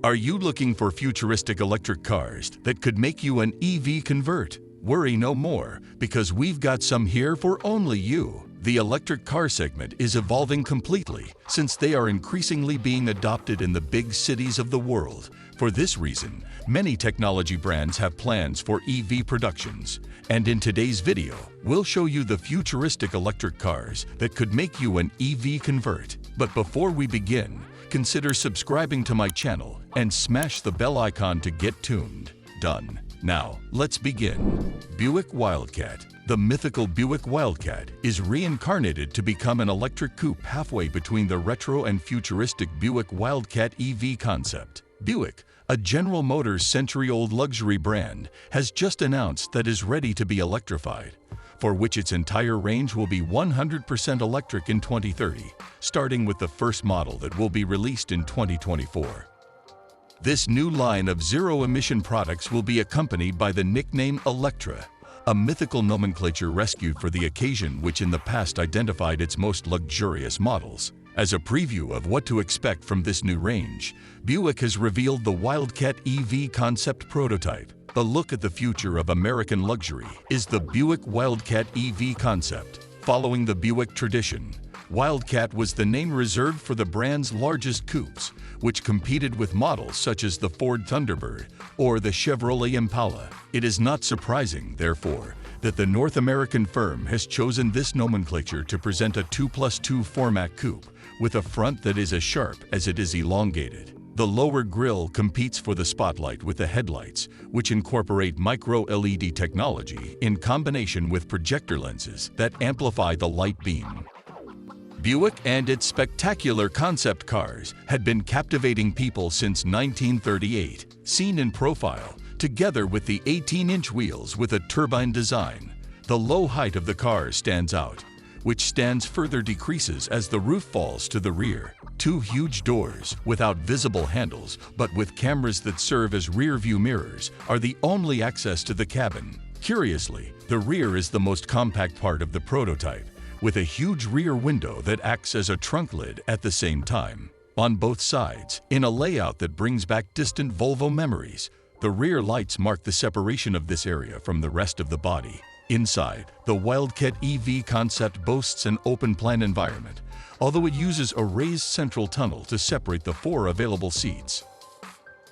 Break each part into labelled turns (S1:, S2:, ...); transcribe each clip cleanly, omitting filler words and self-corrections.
S1: Are you looking for futuristic electric cars that could make you an EV convert? Worry no more, because we've got some here for only you. The electric car segment is evolving completely since they are increasingly being adopted in the big cities of the world. For this reason, many technology brands have plans for EV productions. And in today's video, we'll show you the futuristic electric cars that could make you an EV convert. But before we begin, consider subscribing to my channel and smash the bell icon to get tuned. Done. Now, let's begin. Buick Wildcat. The mythical Buick Wildcat is reincarnated to become an electric coupe halfway between the retro and futuristic Buick Wildcat EV concept. Buick, a General Motors century-old luxury brand, has just announced that is ready to be electrified, for which its entire range will be 100% electric in 2030, starting with the first model that will be released in 2024. This new line of zero-emission products will be accompanied by the nickname Electra, a mythical nomenclature rescued for the occasion which in the past identified its most luxurious models. As a preview of what to expect from this new range, Buick has revealed the Wildcat EV concept prototype. The look at the future of American luxury is the Buick Wildcat EV concept. Following the Buick tradition, Wildcat was the name reserved for the brand's largest coupes, which competed with models such as the Ford Thunderbird or the Chevrolet Impala. It is not surprising, therefore, that the North American firm has chosen this nomenclature to present a 2+2 format coupe with a front that is as sharp as it is elongated. The lower grille competes for the spotlight with the headlights, which incorporate micro-LED technology in combination with projector lenses that amplify the light beam. Buick and its spectacular concept cars had been captivating people since 1938, seen in profile, together with the 18-inch wheels with a turbine design. The low height of the car stands out, which stands further decreases as the roof falls to the rear. Two huge doors, without visible handles but with cameras that serve as rear-view mirrors, are the only access to the cabin. Curiously, the rear is the most compact part of the prototype, with a huge rear window that acts as a trunk lid at the same time. On both sides, in a layout that brings back distant Volvo memories, the rear lights mark the separation of this area from the rest of the body. Inside, the Wildcat EV concept boasts an open-plan environment, although it uses a raised central tunnel to separate the four available seats.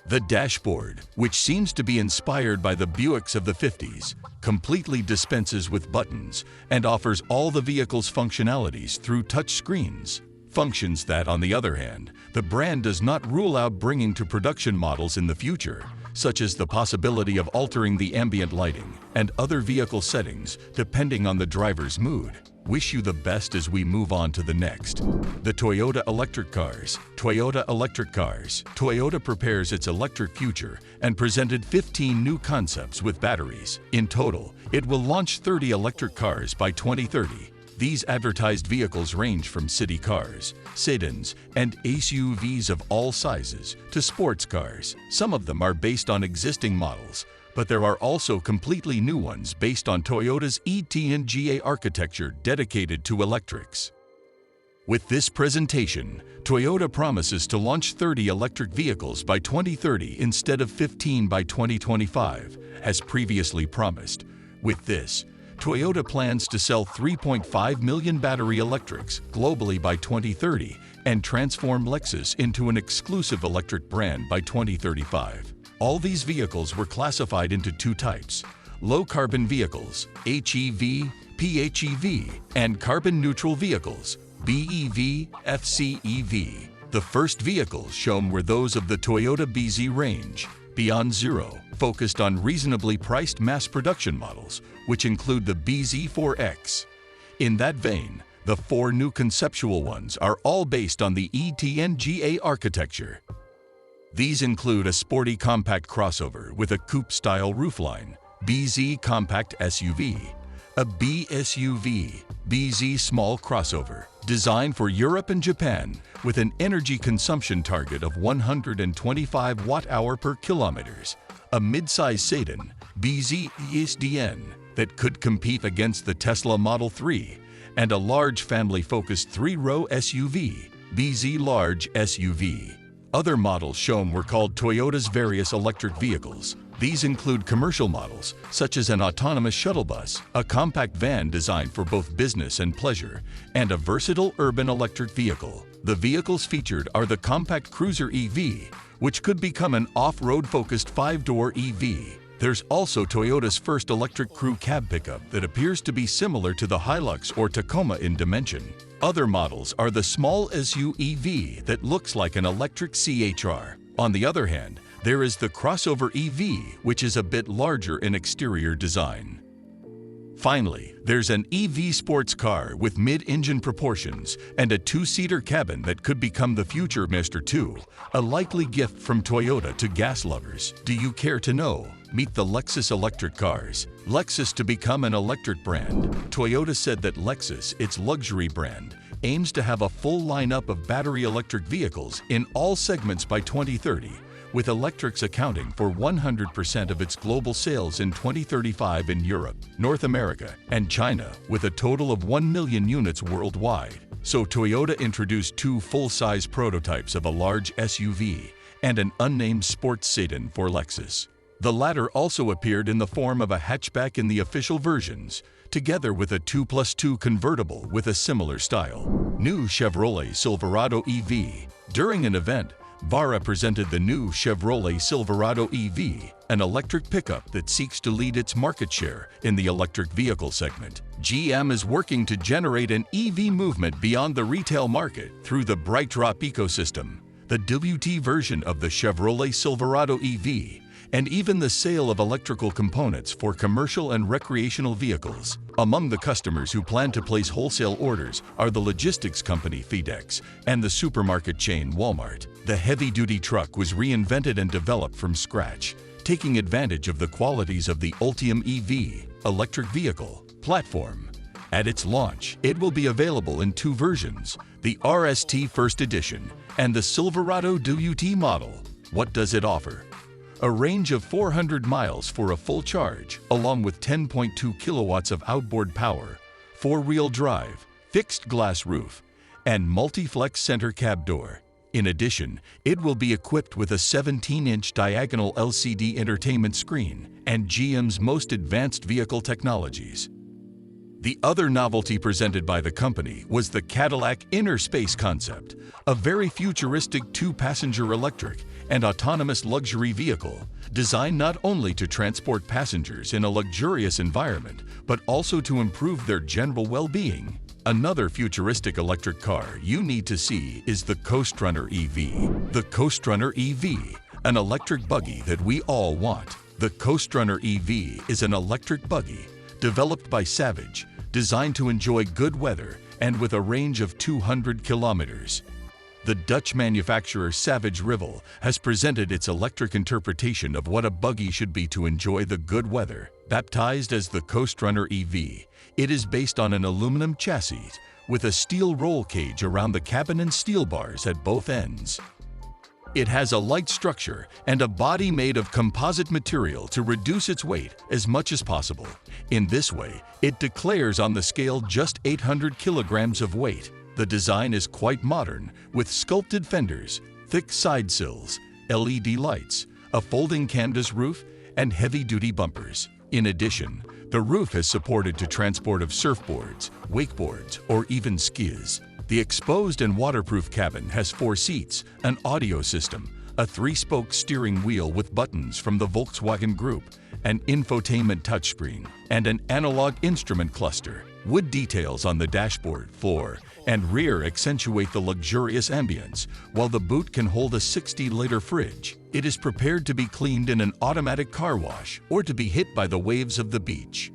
S1: The dashboard, which seems to be inspired by the Buicks of the 50s, completely dispenses with buttons and offers all the vehicle's functionalities through touch screens. Functions that, on the other hand, the brand does not rule out bringing to production models in the future, such as the possibility of altering the ambient lighting and other vehicle settings depending on the driver's mood. Wish you the best as we move on to the next. The Toyota Electric Cars. Toyota Electric Cars. Toyota prepares its electric future and presented 15 new concepts with batteries. In total, it will launch 30 electric cars by 2030. These advertised vehicles range from city cars, sedans, and SUVs of all sizes to sports cars. Some of them are based on existing models, but there are also completely new ones based on Toyota's ETNGA architecture dedicated to electrics. With this presentation, Toyota promises to launch 30 electric vehicles by 2030 instead of 15 by 2025, as previously promised. With this, Toyota plans to sell 3.5 million battery electrics globally by 2030 and transform Lexus into an exclusive electric brand by 2035. All these vehicles were classified into two types: low-carbon vehicles, HEV, PHEV, and carbon-neutral vehicles, BEV, FCEV. The first vehicles shown were those of the Toyota BZ range, Beyond Zero, focused on reasonably priced mass production models, which include the BZ4X. In that vein, the four new conceptual ones are all based on the ETNGA architecture. These include a sporty compact crossover with a coupe-style roofline, BZ Compact SUV, a BSUV, BZ Small Crossover, designed for Europe and Japan with an energy consumption target of 125 watt-hour per kilometers, a mid-size sedan, BZ ESDN, that could compete against the Tesla Model 3, and a large family-focused three-row SUV, BZ Large SUV. Other models shown were called Toyota's various electric vehicles. These include commercial models, such as an autonomous shuttle bus, a compact van designed for both business and pleasure, and a versatile urban electric vehicle. The vehicles featured are the compact cruiser EV, which could become an off-road focused 5-door EV. There's also Toyota's first electric crew cab pickup that appears to be similar to the Hilux or Tacoma in dimension. Other models are the small SUV that looks like an electric CHR. On the other hand, there is the crossover EV, which is a bit larger in exterior design. Finally, there's an EV sports car with mid-engine proportions and a 2-seater cabin that could become the future Mr. 2, a likely gift from Toyota to gas lovers. Do you care to know? Meet the Lexus electric cars. Lexus to become an electric brand. Toyota said that Lexus, its luxury brand, aims to have a full lineup of battery electric vehicles in all segments by 2030. With electrics accounting for 100% of its global sales in 2035 in Europe, North America, and China, with a total of 1 million units worldwide. So Toyota introduced 2 full-size prototypes of a large SUV and an unnamed sports sedan for Lexus. The latter also appeared in the form of a hatchback in the official versions, together with a 2+2 convertible with a similar style. New Chevrolet Silverado EV. During an event, Vara presented the new Chevrolet Silverado EV, an electric pickup that seeks to lead its market share in the electric vehicle segment. GM is working to generate an EV movement beyond the retail market through the BrightDrop ecosystem, the WT version of the Chevrolet Silverado EV, and even the sale of electrical components for commercial and recreational vehicles. Among the customers who plan to place wholesale orders are the logistics company FedEx and the supermarket chain Walmart. The heavy-duty truck was reinvented and developed from scratch, taking advantage of the qualities of the Ultium EV electric vehicle platform. At its launch, it will be available in 2 versions, the RST First Edition and the Silverado WT model. What does it offer? A range of 400 miles for a full charge, along with 10.2 kilowatts of outboard power, 4-wheel drive, fixed glass roof, and multi-flex center cab door. In addition, it will be equipped with a 17-inch diagonal LCD entertainment screen and GM's most advanced vehicle technologies. The other novelty presented by the company was the Cadillac Inner Space concept, a very futuristic 2-passenger electric and autonomous luxury vehicle designed not only to transport passengers in a luxurious environment, but also to improve their general well-being. Another futuristic electric car you need to see is the Coast Runner EV. The Coast Runner EV, an electric buggy that we all want. The Coast Runner EV is an electric buggy developed by Savage, designed to enjoy good weather and with a range of 200 kilometers. The Dutch manufacturer Savage Rival has presented its electric interpretation of what a buggy should be to enjoy the good weather. Baptized as the Coast Runner EV, it is based on an aluminum chassis with a steel roll cage around the cabin and steel bars at both ends. It has a light structure and a body made of composite material to reduce its weight as much as possible. In this way, it declares on the scale just 800 kilograms of weight. The design is quite modern, with sculpted fenders, thick side sills, LED lights, a folding canvas roof, and heavy-duty bumpers. In addition, the roof is supported to transport of surfboards, wakeboards, or even skis. The exposed and waterproof cabin has 4 seats, an audio system, a 3-spoke steering wheel with buttons from the Volkswagen Group, an infotainment touchscreen, and an analog instrument cluster. Wood details on the dashboard, floor, and rear accentuate the luxurious ambience, while the boot can hold a 60-liter fridge. It is prepared to be cleaned in an automatic car wash or to be hit by the waves of the beach.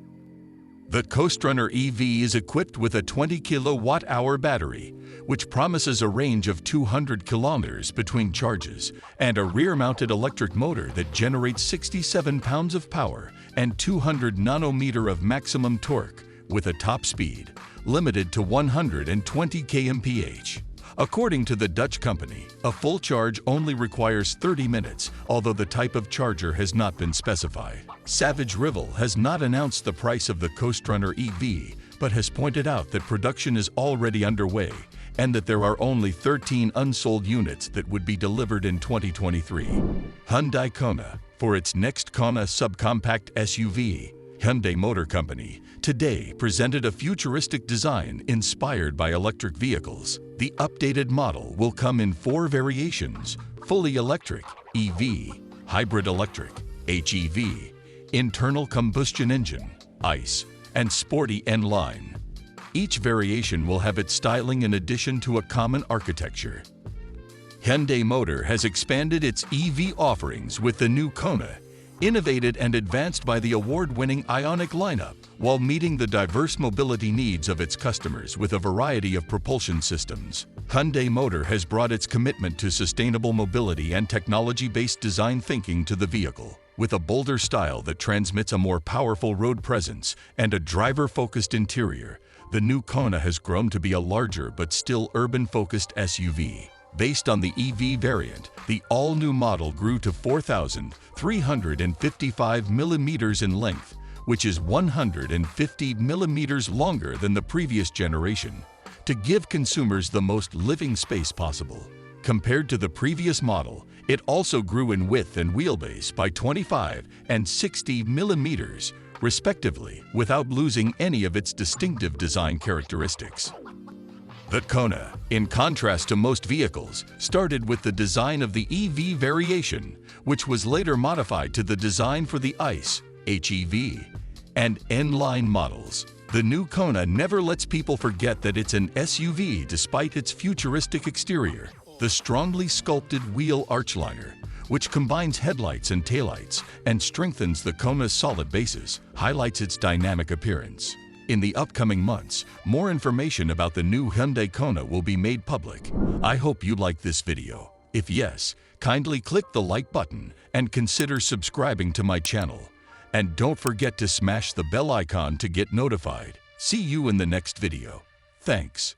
S1: The Coast Runner EV is equipped with a 20 kilowatt-hour battery, which promises a range of 200 kilometers between charges, and a rear-mounted electric motor that generates 67 pounds of power and 200 nanometer of maximum torque, with a top speed limited to 120 kmph. According to the Dutch company, a full charge only requires 30 minutes, although the type of charger has not been specified. Savage Rival has not announced the price of the Coast Runner EV, but has pointed out that production is already underway and that there are only 13 unsold units that would be delivered in 2023. Hyundai Kona. For its next Kona subcompact SUV, Hyundai Motor Company today presented a futuristic design inspired by electric vehicles. The updated model will come in 4 variations: fully electric, EV, hybrid electric, HEV, internal combustion engine, ICE, and sporty N-line. Each variation will have its styling in addition to a common architecture. Hyundai Motor has expanded its EV offerings with the new Kona, innovated and advanced by the award-winning Ioniq lineup, while meeting the diverse mobility needs of its customers with a variety of propulsion systems. Hyundai Motor has brought its commitment to sustainable mobility and technology-based design thinking to the vehicle. With a bolder style that transmits a more powerful road presence and a driver-focused interior, the new Kona has grown to be a larger but still urban-focused SUV. Based on the EV variant, the all-new model grew to 4,355 millimeters in length, which is 150 millimeters longer than the previous generation, to give consumers the most living space possible. Compared to the previous model, it also grew in width and wheelbase by 25 and 60 millimeters, respectively, without losing any of its distinctive design characteristics. The Kona, in contrast to most vehicles, started with the design of the EV variation, which was later modified to the design for the ICE, HEV, and N-line models. The new Kona never lets people forget that it's an SUV despite its futuristic exterior. The strongly sculpted wheel archliner, which combines headlights and taillights and strengthens the Kona's solid bases, highlights its dynamic appearance. In the upcoming months, more information about the new Hyundai Kona will be made public. I hope you liked this video. If yes, kindly click the like button and consider subscribing to my channel. And don't forget to smash the bell icon to get notified. See you in the next video. Thanks.